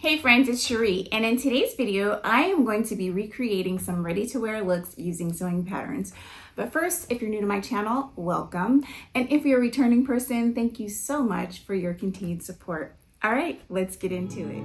Hey friends, it's Shereé, and in today's video, I am going to be recreating some ready-to-wear looks using sewing patterns. But first, if you're new to my channel, welcome. And if you're a returning person, thank you so much for your continued support. All right, let's get into it.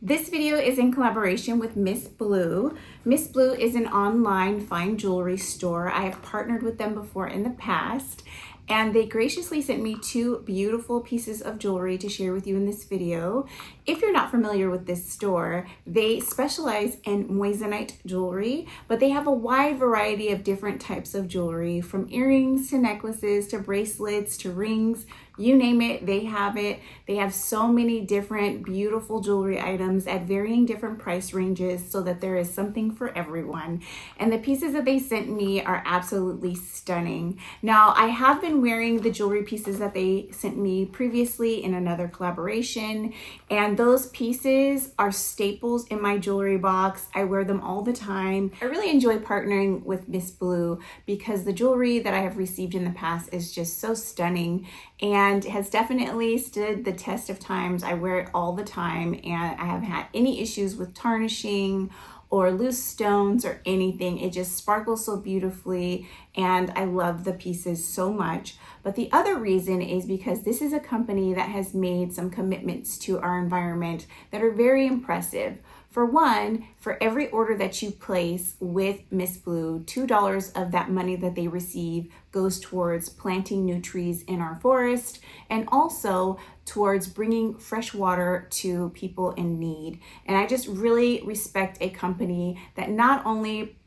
This video is in collaboration with Miss Blue. Miss Blue is an online fine jewelry store. I have partnered with them before in the past, and they graciously sent me two beautiful pieces of jewelry to share with you in this video. If you're not familiar with this store, they specialize in moissanite jewelry, but they have a wide variety of different types of jewelry, from earrings to necklaces to bracelets to rings. You name it, they have it. They have so many different beautiful jewelry items at varying different price ranges so that there is something for everyone. And the pieces that they sent me are absolutely stunning. Now, I have been wearing the jewelry pieces that they sent me previously in another collaboration, and those pieces are staples in my jewelry box. I wear them all the time. I really enjoy partnering with Miss Blue because the jewelry that I have received in the past is just so stunning and has definitely stood the test of times. I wear it all the time, and I haven't had any issues with tarnishing or loose stones or anything. It just sparkles so beautifully, and I love the pieces so much. But the other reason is because this is a company that has made some commitments to our environment that are very impressive. For one, for every order that you place with Miss Blue, $2 of that money that they receive goes towards planting new trees in our forest, and also towards bringing fresh water to people in need. And I just really respect a company that not only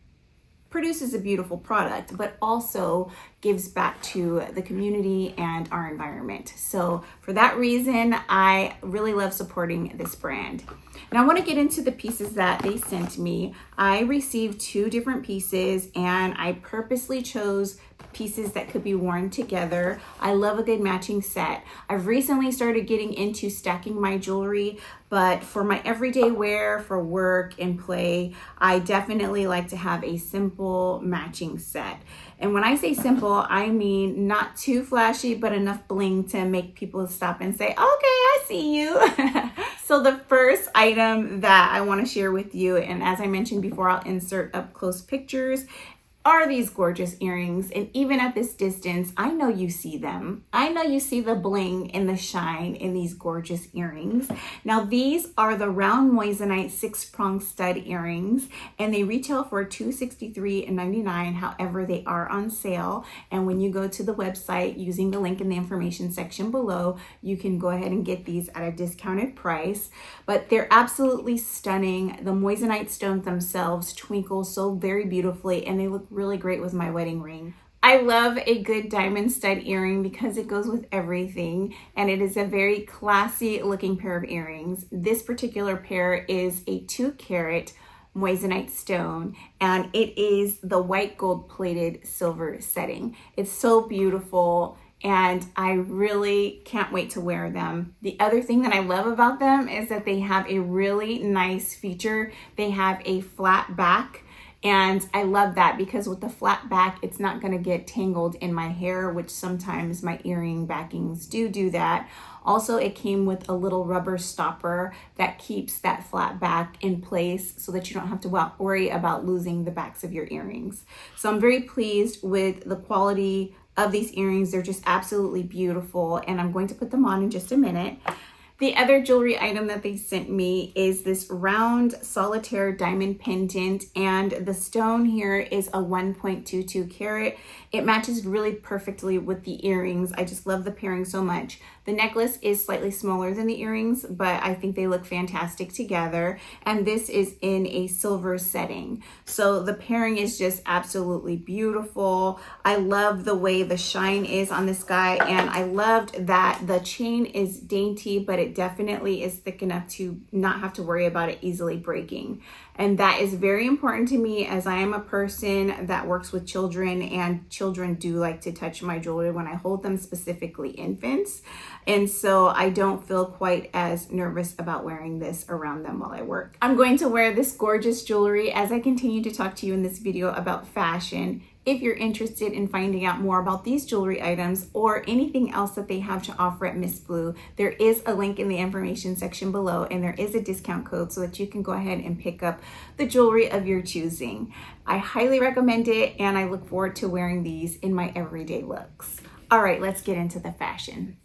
produces a beautiful product, but also gives back to the community and our environment. So for that reason, I really love supporting this brand. And I want to get into the pieces that they sent me. I received two different pieces, and I purposely chose pieces that could be worn together. I love a good matching set. I've recently started getting into stacking my jewelry, but for my everyday wear, for work and play, I definitely like to have a simple matching set. And when I say simple, I mean not too flashy, but enough bling to make people stop and say, okay, I see you. So the first item that I want to share with you, and as I mentioned before, I'll insert up close pictures, are these gorgeous earrings. And even at this distance, I know you see them. I know you see the bling and the shine in these gorgeous earrings. Now, these are the round moissanite 6-prong stud earrings, and they retail for $263.99. However, they are on sale, and when you go to the website using the link in the information section below, you can go ahead and get these at a discounted price. But they're absolutely stunning. The moissanite stones themselves twinkle so very beautifully, and they look really great with my wedding ring. I love a good diamond stud earring because it goes with everything, and it is a very classy looking pair of earrings. This particular pair is a 2-carat moissanite stone, and it is the white gold plated silver setting. It's so beautiful, and I really can't wait to wear them. The other thing that I love about them is that they have a really nice feature. They have a flat back, and I love that because with the flat back, it's not going to get tangled in my hair, which sometimes my earring backings do that. Also, it came with a little rubber stopper that keeps that flat back in place so that you don't have to worry about losing the backs of your earrings. So I'm very pleased with the quality of these earrings. They're just absolutely beautiful, and I'm going to put them on in just a minute. The other jewelry item that they sent me is this round solitaire diamond pendant, and the stone here is a 1.22 carat. It matches really perfectly with the earrings. I just love the pairing so much. The necklace is slightly smaller than the earrings, but I think they look fantastic together. And this is in a silver setting. So the pairing is just absolutely beautiful. I love the way the shine is on this guy, and I loved that the chain is dainty, but it definitely is thick enough to not have to worry about it easily breaking. And that is very important to me, as I am a person that works with children, and children do like to touch my jewelry when I hold them, specifically infants. And so I don't feel quite as nervous about wearing this around them while I work. I'm going to wear this gorgeous jewelry as I continue to talk to you in this video about fashion. If you're interested in finding out more about these jewelry items or anything else that they have to offer at Miss Blue, there is a link in the information section below, and there is a discount code so that you can go ahead and pick up the jewelry of your choosing. I highly recommend it, and I look forward to wearing these in my everyday looks. All right, let's get into the fashion.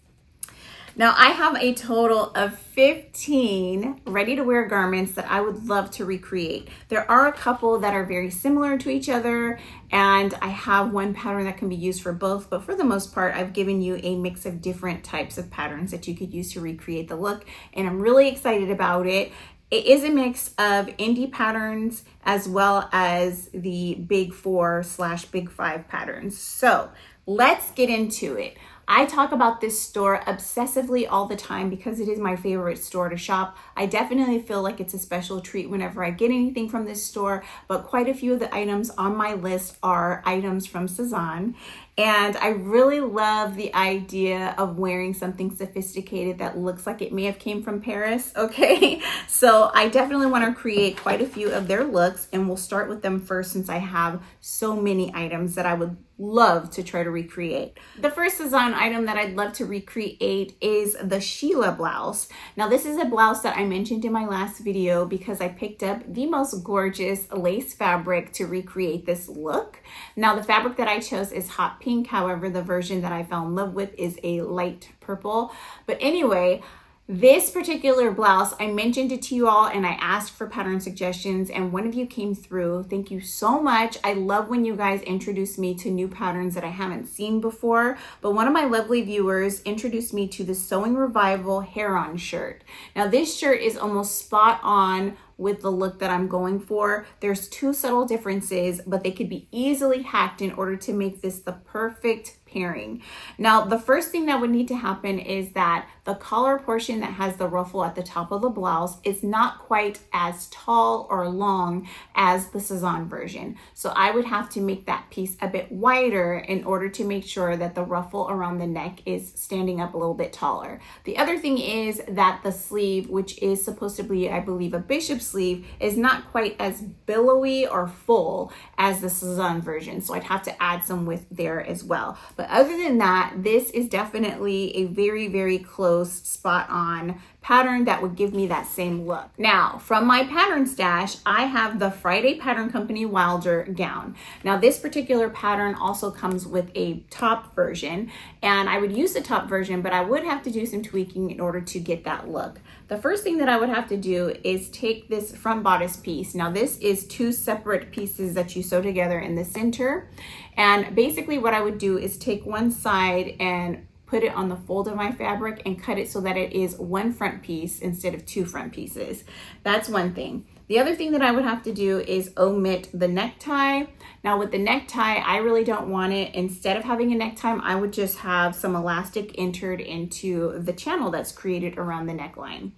Now I have a total of 15 ready-to-wear garments that I would love to recreate. There are a couple that are very similar to each other, and I have one pattern that can be used for both, but for the most part, I've given you a mix of different types of patterns that you could use to recreate the look, and I'm really excited about it. It is a mix of indie patterns as well as the big 4/big 5 patterns. So let's get into it. I talk about this store obsessively all the time because it is my favorite store to shop. I definitely feel like it's a special treat whenever I get anything from this store, but quite a few of the items on my list are items from Sézane. And I really love the idea of wearing something sophisticated that looks like it may have came from Paris, okay? So I definitely want to create quite a few of their looks, and we'll start with them first since I have so many items that I would love to try to recreate. The first Sézane item that I'd love to recreate is the Sheila blouse. Now this is a blouse that I mentioned in my last video because I picked up the most gorgeous lace fabric to recreate this look. Now the fabric that I chose is hot pink. However, the version that I fell in love with is a light purple. But anyway, this particular blouse, I mentioned it to you all and I asked for pattern suggestions, and one of you came through. Thank you so much. I love when you guys introduce me to new patterns that I haven't seen before. But one of my lovely viewers introduced me to the Sewing Revival Heron shirt. Now this shirt is almost spot on with the look that I'm going for. There's two subtle differences, but they could be easily hacked in order to make this the perfect pairing. Now, the first thing that would need to happen is that the collar portion that has the ruffle at the top of the blouse is not quite as tall or long as the Sézane version. So I would have to make that piece a bit wider in order to make sure that the ruffle around the neck is standing up a little bit taller. The other thing is that the sleeve, which is supposed to be, I believe, a bishop sleeve, is not quite as billowy or full as the Sézane version. So I'd have to add some width there as well. But other than that, this is definitely a very, very close spot on pattern that would give me that same look. Now, from my pattern stash, I have the Friday Pattern Company Wilder gown. Now, this particular pattern also comes with a top version, and I would use the top version, but I would have to do some tweaking in order to get that look. The first thing that I would have to do is take this front bodice piece. Now, this is two separate pieces that you sew together in the center. And basically what I would do is take one side and put it on the fold of my fabric and cut it so that it is one front piece instead of two front pieces. That's one thing. The other thing that I would have to do is omit the necktie. Now with the necktie, I really don't want it. Instead of having a necktie, I would just have some elastic entered into the channel that's created around the neckline.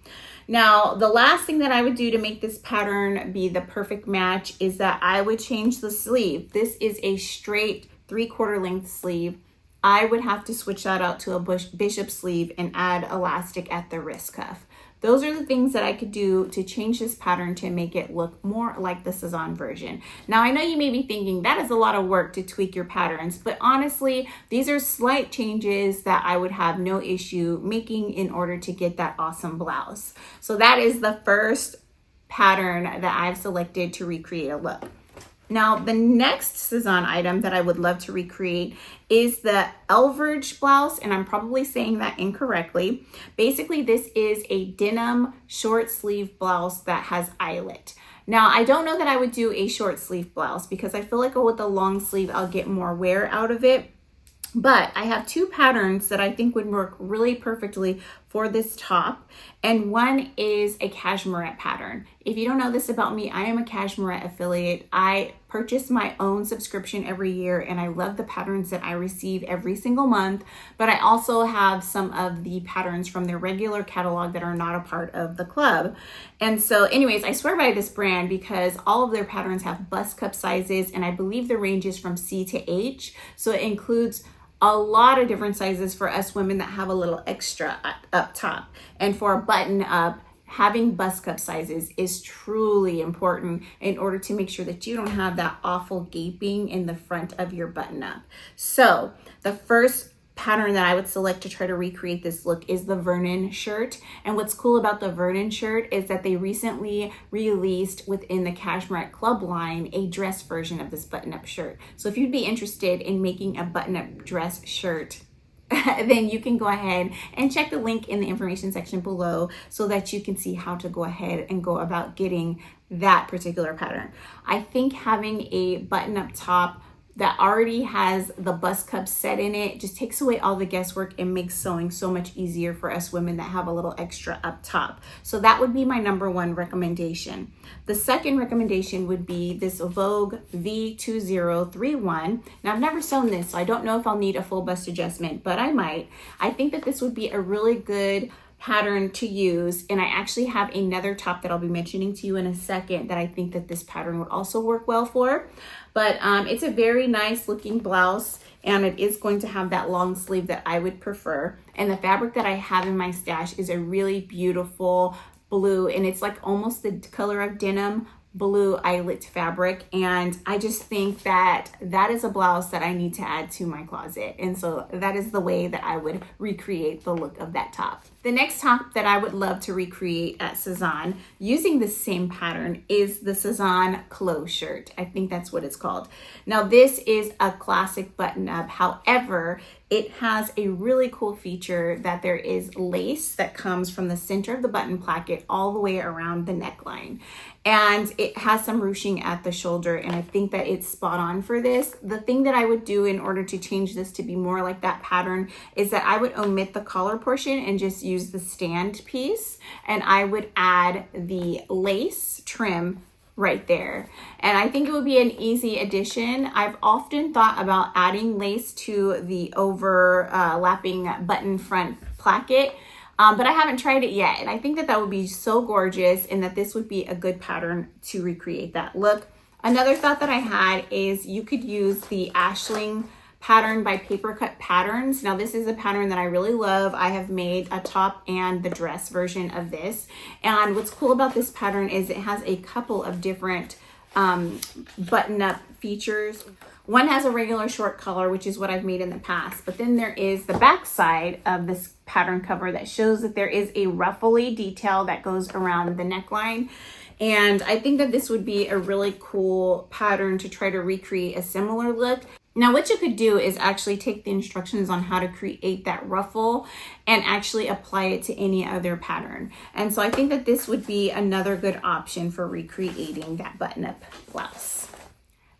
Now, the last thing that I would do to make this pattern be the perfect match is that I would change the sleeve. This is a straight 3/4 length sleeve. I would have to switch that out to a bishop sleeve and add elastic at the wrist cuff. Those are the things that I could do to change this pattern to make it look more like the Sézane version. Now, I know you may be thinking that is a lot of work to tweak your patterns, but honestly, these are slight changes that I would have no issue making in order to get that awesome blouse. So that is the first pattern that I've selected to recreate a look. Now, the next Sézane item that I would love to recreate is the Ilford blouse, and I'm probably saying that incorrectly. Basically, this is a denim short sleeve blouse that has eyelet. Now, I don't know that I would do a short sleeve blouse because I feel like with a long sleeve, I'll get more wear out of it. But I have two patterns that I think would work really perfectly for this top, and one is a Cashmerette pattern. If you don't know this about me, I am a Cashmerette affiliate. I purchase my own subscription every year, and I love the patterns that I receive every single month, but I also have some of the patterns from their regular catalog that are not a part of the club. And so anyways, I swear by this brand because all of their patterns have bust cup sizes, and I believe the range is from C to H. So it includes a lot of different sizes for us women that have a little extra up top. And for a button up, having bust cup sizes is truly important in order to make sure that you don't have that awful gaping in the front of your button up. So the first pattern that I would select to try to recreate this look is the Vernon shirt. And what's cool about the Vernon shirt is that they recently released within the Cashmerette Club line a dress version of this button-up shirt. So if you'd be interested in making a button-up dress shirt, then you can go ahead and check the link in the information section below so that you can see how to go ahead and go about getting that particular pattern. I think having a button-up top that already has the bust cup set in it just takes away all the guesswork and makes sewing so much easier for us women that have a little extra up top. So that would be my number one recommendation. The second recommendation would be this Vogue V2031. Now I've never sewn this, so I don't know if I'll need a full bust adjustment, but I might. I think that this would be a really good pattern to use, and I actually have another top that I'll be mentioning to you in a second that I think that this pattern would also work well for. But it's a very nice looking blouse, and it is going to have that long sleeve that I would prefer. And the fabric that I have in my stash is a really beautiful blue, and it's like almost the color of denim blue eyelet fabric, and I just think that that is a blouse that I need to add to my closet, and so that is the way that I would recreate the look of that top. The next top that I would love to recreate at Cezanne using the same pattern is the Cezanne clothes shirt. I think that's what it's called. Now this is a classic button up, however, it has a really cool feature that there is lace that comes from the center of the button placket all the way around the neckline. And it has some ruching at the shoulder, and I think that it's spot on for this. The thing that I would do in order to change this to be more like that pattern is that I would omit the collar portion and just use the stand piece, and I would add the lace trim right there. And I think it would be an easy addition. I've often thought about adding lace to the overlapping button front placket, but I haven't tried it yet. And I think that that would be so gorgeous, and that this would be a good pattern to recreate that look. Another thought that I had is you could use the Ashling pattern by Cut Patterns. Now this is a pattern that I really love. I have made a top and the dress version of this. And what's cool about this pattern is it has a couple of different button-up features. One has a regular short collar, which is what I've made in the past, but then there is the back side of this pattern cover that shows that there is a ruffly detail that goes around the neckline. And I think that this would be a really cool pattern to try to recreate a similar look. Now what you could do is actually take the instructions on how to create that ruffle and actually apply it to any other pattern. And so I think that this would be another good option for recreating that button-up blouse.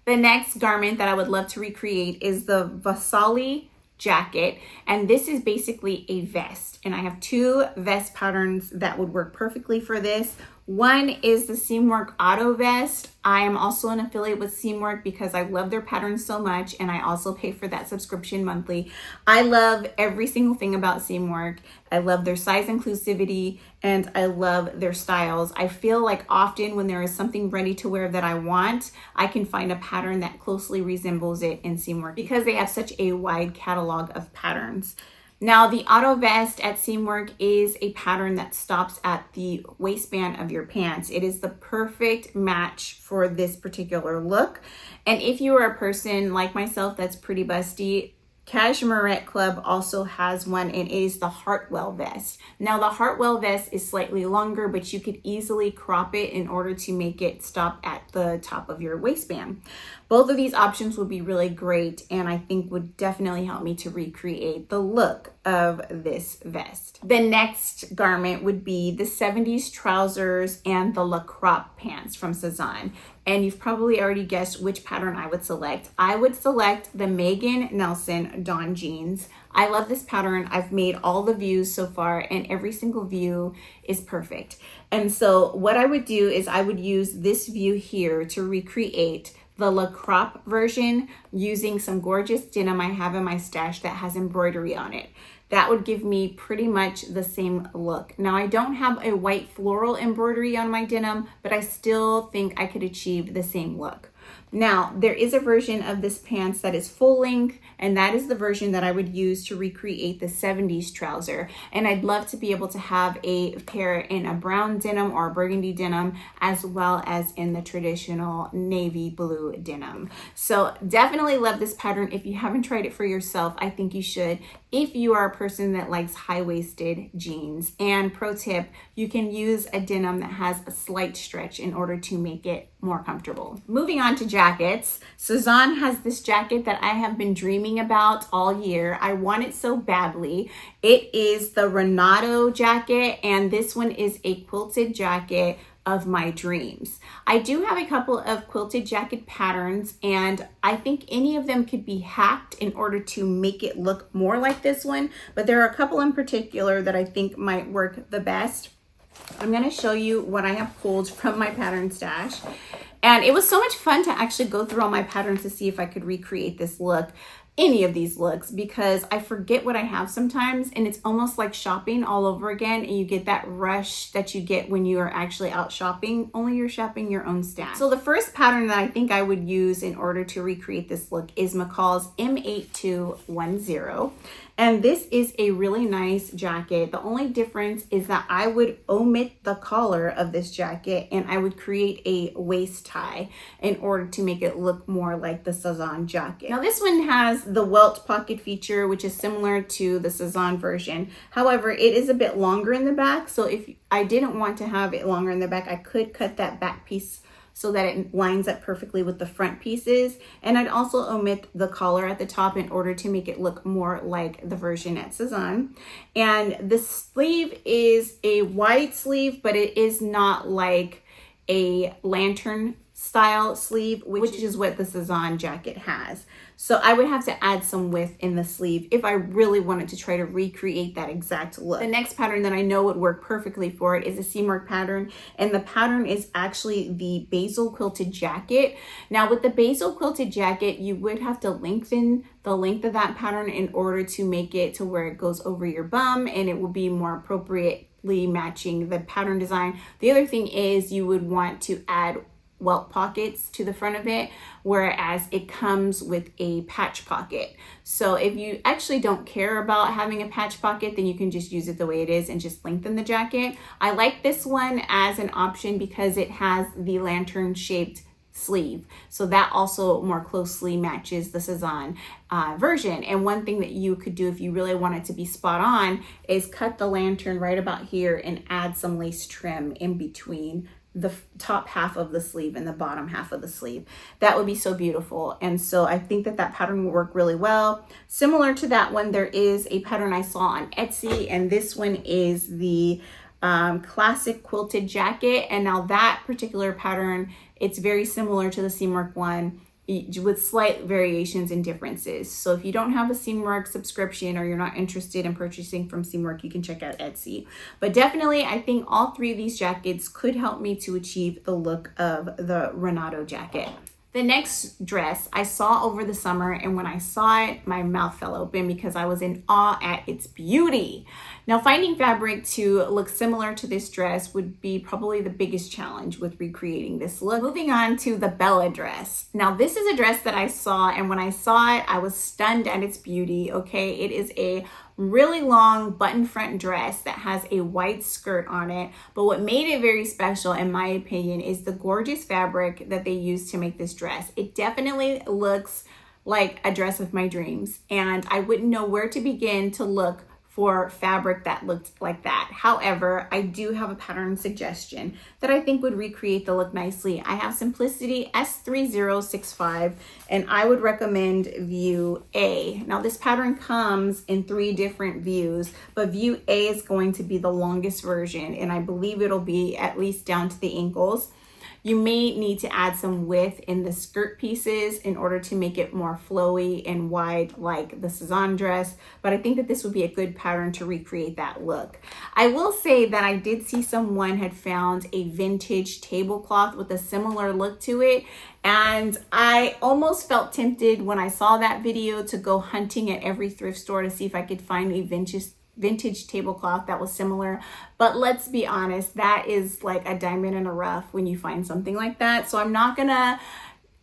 The next garment that I would love to recreate is the Basil jacket, and this is basically a vest, and I have two vest patterns that would work perfectly for this. One is the Seamwork Otto vest. I am also an affiliate with Seamwork because I love their patterns so much, and I also pay for that subscription monthly. I love every single thing about Seamwork. I love their size inclusivity, and I love their styles. I feel like often when there is something ready to wear that I want, I can find a pattern that closely resembles it in Seamwork because they have such a wide catalog of patterns. Now the Otto vest at Seamwork is a pattern that stops at the waistband of your pants. It is the perfect match for this particular look. And if you are a person like myself that's pretty busty, Cashmerette Club also has one, and it is the Hartwell vest. Now the Hartwell vest is slightly longer, but you could easily crop it in order to make it stop at the top of your waistband. Both of these options would be really great, and I think would definitely help me to recreate the look of this vest. The next garment would be the 70s trousers and the La Crop pants from Cezanne. And you've probably already guessed which pattern I would select. I would select the Megan Nielsen Dawn jeans. I love this pattern. I've made all the views so far, and every single view is perfect. And so what I would do is I would use this view here to recreate the La Crop version using some gorgeous denim I have in my stash that has embroidery on it. That would give me pretty much the same look. Now I don't have a white floral embroidery on my denim, but I still think I could achieve the same look. Now, there is a version of this pants that is full length, and that is the version that I would use to recreate the 70s trouser. And I'd love to be able to have a pair in a brown denim or a burgundy denim, as well as in the traditional navy blue denim. So definitely love this pattern. If you haven't tried it for yourself, I think you should, if you are a person that likes high-waisted jeans. And pro tip, you can use a denim that has a slight stretch in order to make it more comfortable. Moving on to jackets, Suzanne has this jacket that I have been dreaming about all year. I want it so badly. It is the Renato jacket, and this one is a quilted jacket of my dreams. I do have a couple of quilted jacket patterns, and I think any of them could be hacked in order to make it look more like this one, but there are a couple in particular that I think might work the best. I'm going to show you what I have pulled from my pattern stash. And it was so much fun to actually go through all my patterns to see if I could recreate this look, any of these looks, because I forget what I have sometimes, and it's almost like shopping all over again, and you get that rush that you get when you are actually out shopping, only you're shopping your own stash. So the first pattern that I think I would use in order to recreate this look is McCall's M8210. And this is a really nice jacket. The only difference is that I would omit the collar of this jacket and I would create a waist tie in order to make it look more like the Suzanne jacket. Now this one has the welt pocket feature, which is similar to the Suzanne version. However, it is a bit longer in the back. So if I didn't want to have it longer in the back, I could cut that back piece so that it lines up perfectly with the front pieces. And I'd also omit the collar at the top in order to make it look more like the version at Suzanne. And the sleeve is a wide sleeve, but it is not like a lantern style sleeve, which is what the Suzanne jacket has. So I would have to add some width in the sleeve if I really wanted to try to recreate that exact look. The next pattern that I know would work perfectly for it is a Seamwork pattern, and the pattern is actually the Basil quilted jacket. Now with the Basil quilted jacket, you would have to lengthen the length of that pattern in order to make it to where it goes over your bum, and it will be more appropriately matching the pattern design. The other thing is you would want to add welt pockets to the front of it, whereas it comes with a patch pocket. So if you actually don't care about having a patch pocket, then you can just use it the way it is and just lengthen the jacket. I like this one as an option because it has the lantern shaped sleeve, so that also more closely matches the Suzanne version. And one thing that you could do if you really want it to be spot on is cut the lantern right about here and add some lace trim in between the top half of the sleeve and the bottom half of the sleeve. That would be so beautiful. And so I think that that pattern will work really well. Similar to that one, there is a pattern I saw on Etsy, and this one is the classic quilted jacket. And now that particular pattern, it's very similar to the Seamwork one, with slight variations and differences. So if you don't have a Seamwork subscription or you're not interested in purchasing from Seamwork, you can check out Etsy. But definitely, I think all three of these jackets could help me to achieve the look of the Renato jacket. The next dress I saw over the summer, and when I saw it, my mouth fell open because I was in awe at its beauty. Now, finding fabric to look similar to this dress would be probably the biggest challenge with recreating this look. Moving on to the Bella dress. Now, this is a dress that I saw, and when I saw it, I was stunned at its beauty, okay? It is a really long button front dress that has a white skirt on it, but what made it very special in my opinion is the gorgeous fabric that they used to make this dress. It definitely looks like a dress of my dreams, and I wouldn't know where to begin to look for fabric that looked like that. However, I do have a pattern suggestion that I think would recreate the look nicely. I have Simplicity S3065, and I would recommend view A. Now this pattern comes in 3 different views, but view A is going to be the longest version, and I believe it'll be at least down to the ankles. You may need to add some width in the skirt pieces in order to make it more flowy and wide like the Suzanne dress, but I think that this would be a good pattern to recreate that look. I will say that I did see someone had found a vintage tablecloth with a similar look to it, and I almost felt tempted when I saw that video to go hunting at every thrift store to see if I could find a vintage tablecloth that was similar, but let's be honest, that is like a diamond in a rough when you find something like that. So I'm not gonna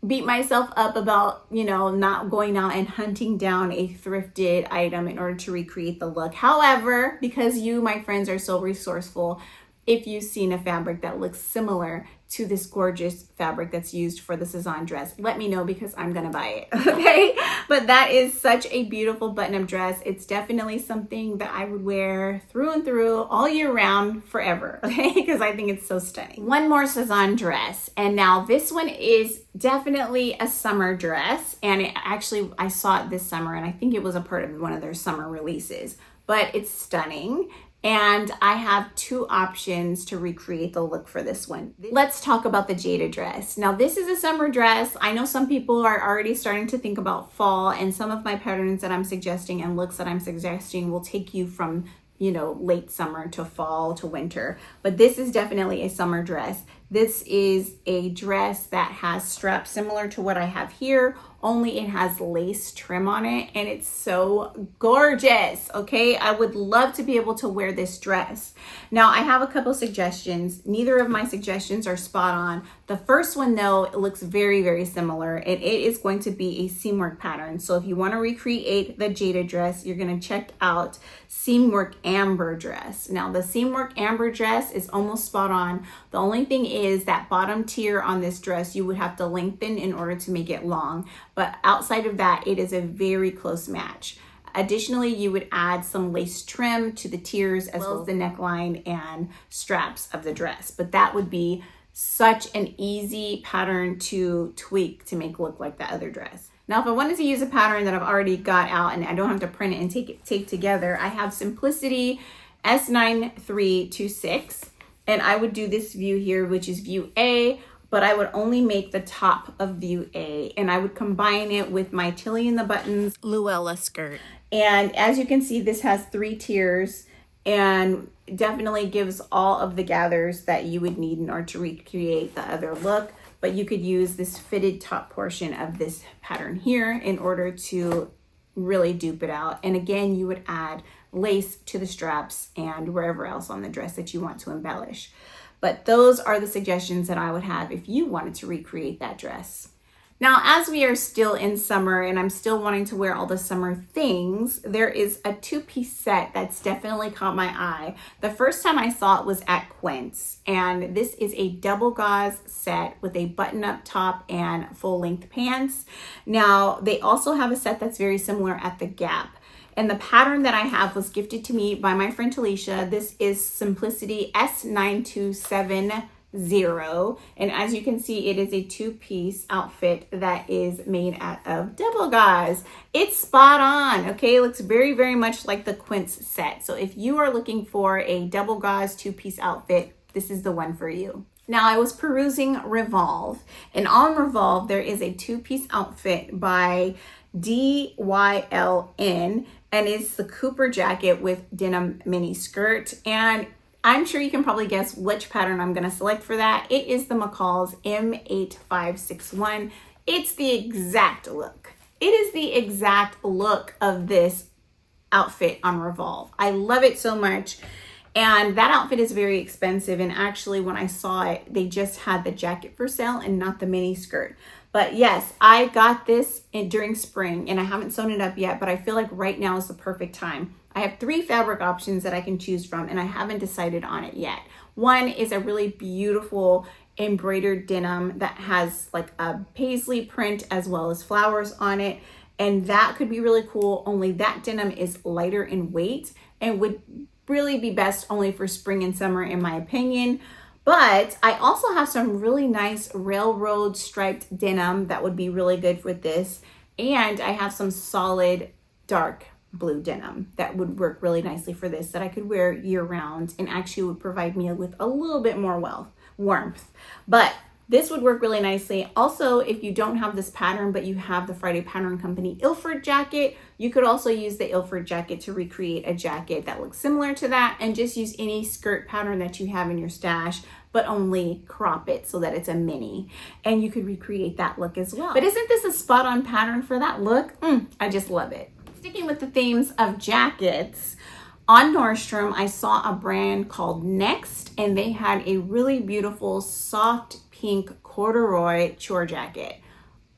beat myself up about, you know, not going out and hunting down a thrifted item in order to recreate the look. However, because you, my friends, are so resourceful, if you've seen a fabric that looks similar to this gorgeous fabric that's used for the Cezanne dress, let me know because I'm gonna buy it, okay? But that is such a beautiful button-up dress. It's definitely something that I would wear through and through all year round forever, okay? Because I think it's so stunning. One more Cezanne dress, and now this one is definitely a summer dress, and I saw it this summer, and I think it was a part of one of their summer releases, but it's stunning. And I have two options to recreate the look for this one. Let's talk about the Jada dress. Now this is a summer dress. I know some people are already starting to think about fall, and some of my patterns that I'm suggesting and looks that I'm suggesting will take you from, you know, late summer to fall to winter. But this is definitely a summer dress. This is a dress that has straps similar to what I have here, only it has lace trim on it, and it's so gorgeous, okay? I would love to be able to wear this dress. Now, I have a couple suggestions. Neither of my suggestions are spot on. The first one, though, it looks very, very similar, and it is going to be a Seamwork pattern. So if you want to recreate the Jada dress, you're going to check out Seamwork Amber dress. Now, the Seamwork Amber dress is almost spot on. The only thing is that bottom tier on this dress, you would have to lengthen in order to make it long. But outside of that, it is a very close match. Additionally, you would add some lace trim to the tiers as well as the neckline and straps of the dress. But that would be such an easy pattern to tweak to make look like that other dress. Now, if I wanted to use a pattern that I've already got out and I don't have to print it and tape together, I have Simplicity S9326, and I would do this view here, which is view A, but I would only make the top of view A, and I would combine it with my Tilly and the Buttons Luella skirt. And as you can see, this has 3 tiers and definitely gives all of the gathers that you would need in order to recreate the other look. But you could use this fitted top portion of this pattern here in order to really dupe it out. And again, you would add lace to the straps and wherever else on the dress that you want to embellish. But those are the suggestions that I would have if you wanted to recreate that dress. Now, as we are still in summer and I'm still wanting to wear all the summer things, there is a 2-piece set that's definitely caught my eye. The first time I saw it was at Quince, and this is a double gauze set with a button-up top and full-length pants. Now, they also have a set that's very similar at the Gap. And the pattern that I have was gifted to me by my friend Talisha. This is Simplicity S9270. And as you can see, it is a 2-piece outfit that is made out of double gauze. It's spot on, okay? It looks very, very much like the Quince set. So if you are looking for a double gauze 2-piece outfit, this is the one for you. Now, I was perusing Revolve, and on Revolve, there is a 2-piece outfit by DYLN, and it's the Cooper jacket with denim mini skirt. And I'm sure you can probably guess which pattern I'm going to select for that. It is the McCall's M8561. It's the exact look. It is the exact look of this outfit on Revolve. I love it so much. And that outfit is very expensive. And actually, when I saw it, they just had the jacket for sale and not the mini skirt. But yes, I got this during spring and I haven't sewn it up yet, but I feel like right now is the perfect time. I have 3 fabric options that I can choose from and I haven't decided on it yet. One is a really beautiful embroidered denim that has like a paisley print as well as flowers on it. And that could be really cool, only that denim is lighter in weight and would really be best only for spring and summer in my opinion. But I also have some really nice railroad striped denim that would be really good with this. And I have some solid dark blue denim that would work really nicely for this that I could wear year round and actually would provide me with a little bit more warmth. But this would work really nicely. Also, if you don't have this pattern, but you have the Friday Pattern Company Ilford jacket, you could also use the Ilford jacket to recreate a jacket that looks similar to that and just use any skirt pattern that you have in your stash, but only crop it so that it's a mini. And you could recreate that look as well. But isn't this a spot on pattern for that look? I just love it. Sticking with the themes of jackets, on Nordstrom, I saw a brand called Next, and they had a really beautiful soft pink corduroy chore jacket.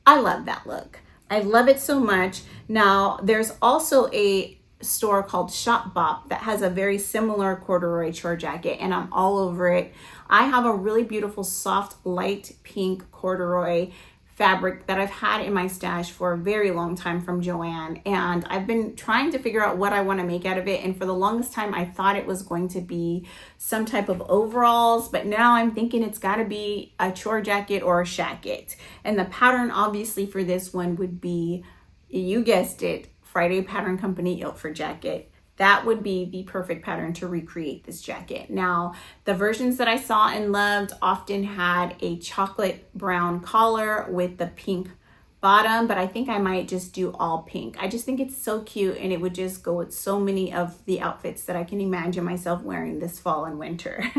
I love that look. I love it so much. Now, there's also a store called Shop Bop that has a very similar corduroy chore jacket, and I'm all over it. I have a really beautiful soft light pink corduroy fabric that I've had in my stash for a very long time from Joann, and I've been trying to figure out what I want to make out of it, and for the longest time I thought it was going to be some type of overalls, but now I'm thinking it's got to be a chore jacket or a shacket. And the pattern obviously for this one would be, you guessed it, Friday Pattern Company Ilford jacket. That would be the perfect pattern to recreate this jacket. Now, the versions that I saw and loved often had a chocolate brown collar with the pink bottom, but I think I might just do all pink. I just think it's so cute, and it would just go with so many of the outfits that I can imagine myself wearing this fall and winter.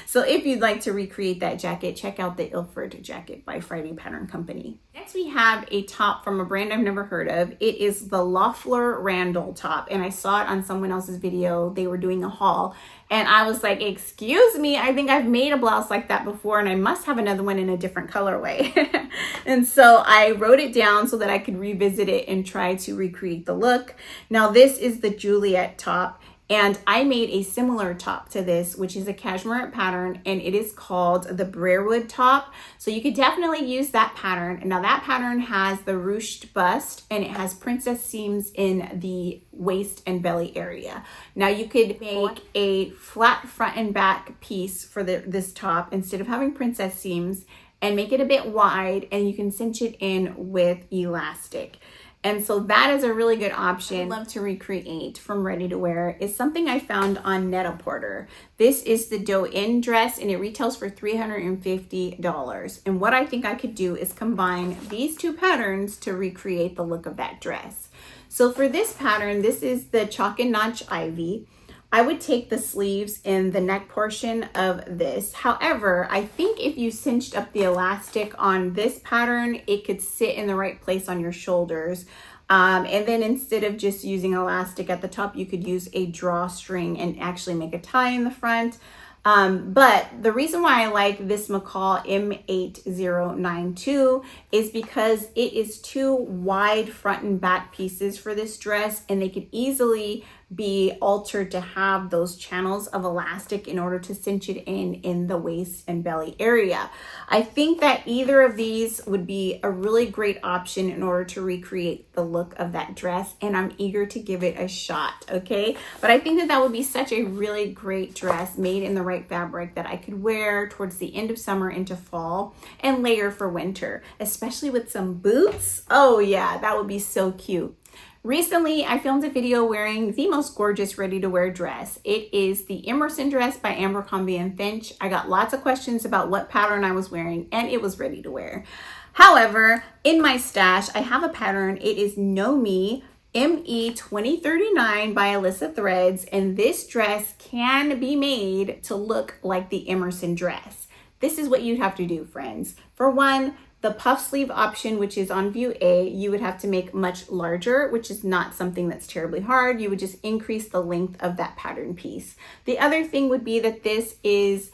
So if you'd like to recreate that jacket, check out the Ilford jacket by Friday Pattern Company. Next, we have a top from a brand I've never heard of. It is the Loeffler Randall top, and I saw it on someone else's video. They were doing a haul, and I was like, excuse me, I think I've made a blouse like that before, and I must have another one in a different colorway. And so I wrote it down so that I could revisit it and try to recreate the look. Now, this is the Juliet top, and I made a similar top to this, which is a Cashmerette pattern, and it is called the Briarwood top. So you could definitely use that pattern. Now, that pattern has the ruched bust, and it has princess seams in the waist and belly area. Now, you could make a flat front and back piece for this top instead of having princess seams, and make it a bit wide, and you can cinch it in with elastic. And so that is a really good option. I love to recreate from ready to wear is something I found on Net-a-Porter. This is the Doe-In dress, and it retails for $350. And what I think I could do is combine these two patterns to recreate the look of that dress. So for this pattern, this is the Chalk and Notch Ivie. I would take the sleeves in the neck portion of this. However, I think if you cinched up the elastic on this pattern, it could sit in the right place on your shoulders. And then instead of just using elastic at the top, you could use a drawstring and actually make a tie in the front. But the reason why I like this McCall M8092 is because it is two wide front and back pieces for this dress, and they could easily be altered to have those channels of elastic in order to cinch it in the waist and belly area. I think that either of these would be a really great option in order to recreate the look of that dress, and I'm eager to give it a shot, okay? But I think that that would be such a really great dress made in the right fabric that I could wear towards the end of summer into fall and layer for winter, especially with some boots. Oh yeah, that would be so cute. Recently, I filmed a video wearing the most gorgeous ready-to-wear dress. It is the Emerson dress by Abercrombie & Finch. I got lots of questions about what pattern I was wearing, and it was ready to wear. However, in my stash, I have a pattern. It is KnowMe ME2039 by Alyssa Threads, and this dress can be made to look like the Emerson dress. This is what you'd have to do, friends. For one, the puff sleeve option, which is on view A, you would have to make much larger, which is not something that's terribly hard. You would just increase the length of that pattern piece. The other thing would be that this is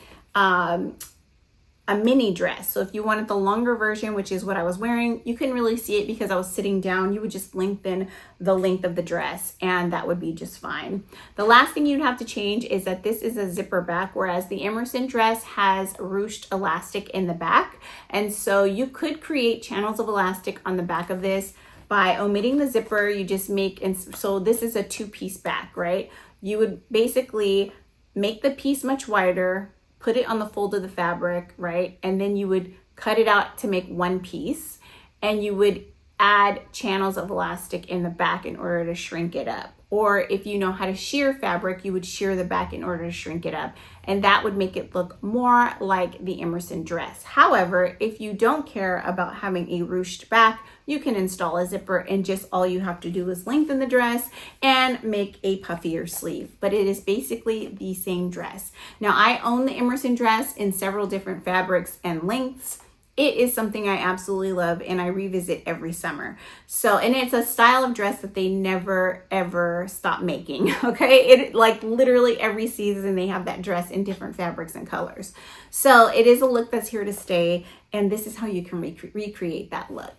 a mini dress. So if you wanted the longer version, which is what I was wearing, you couldn't really see it because I was sitting down. You would just lengthen the length of the dress, and that would be just fine. The last thing you'd have to change is that this is a zipper back, whereas the Emerson dress has ruched elastic in the back. And so you could create channels of elastic on the back of this by omitting the zipper. You just make, and so this is a two-piece back, right? You would basically make the piece much wider, put it on the fold of the fabric, right? And then you would cut it out to make one piece, and you would add channels of elastic in the back in order to shrink it up. Or if you know how to shear fabric, you would shear the back in order to shrink it up, and that would make it look more like the Emerson dress. However, if you don't care about having a ruched back, you can install a zipper, and just all you have to do is lengthen the dress and make a puffier sleeve. But it is basically the same dress. Now, I own the Emerson dress in several different fabrics and lengths. It is something I absolutely love, and I revisit every summer. So, and it's a style of dress that they never ever stop making, okay? It like literally every season they have that dress in different fabrics and colors. So it is a look that's here to stay, and this is how you can recreate that look.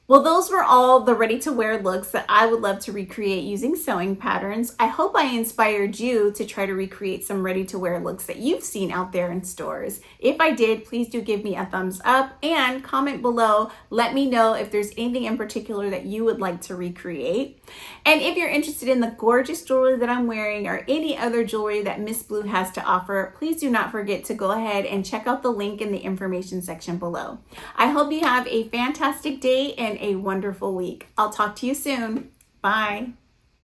Well, those were all the ready-to-wear looks that I would love to recreate using sewing patterns. I hope I inspired you to try to recreate some ready-to-wear looks that you've seen out there in stores. If I did, please do give me a thumbs up and comment below. Let me know if there's anything in particular that you would like to recreate. And if you're interested in the gorgeous jewelry that I'm wearing or any other jewelry that Miss Blue has to offer, please do not forget to go ahead and check out the link in the information section below. I hope you have a fantastic day and a wonderful week. I'll talk to you soon. Bye.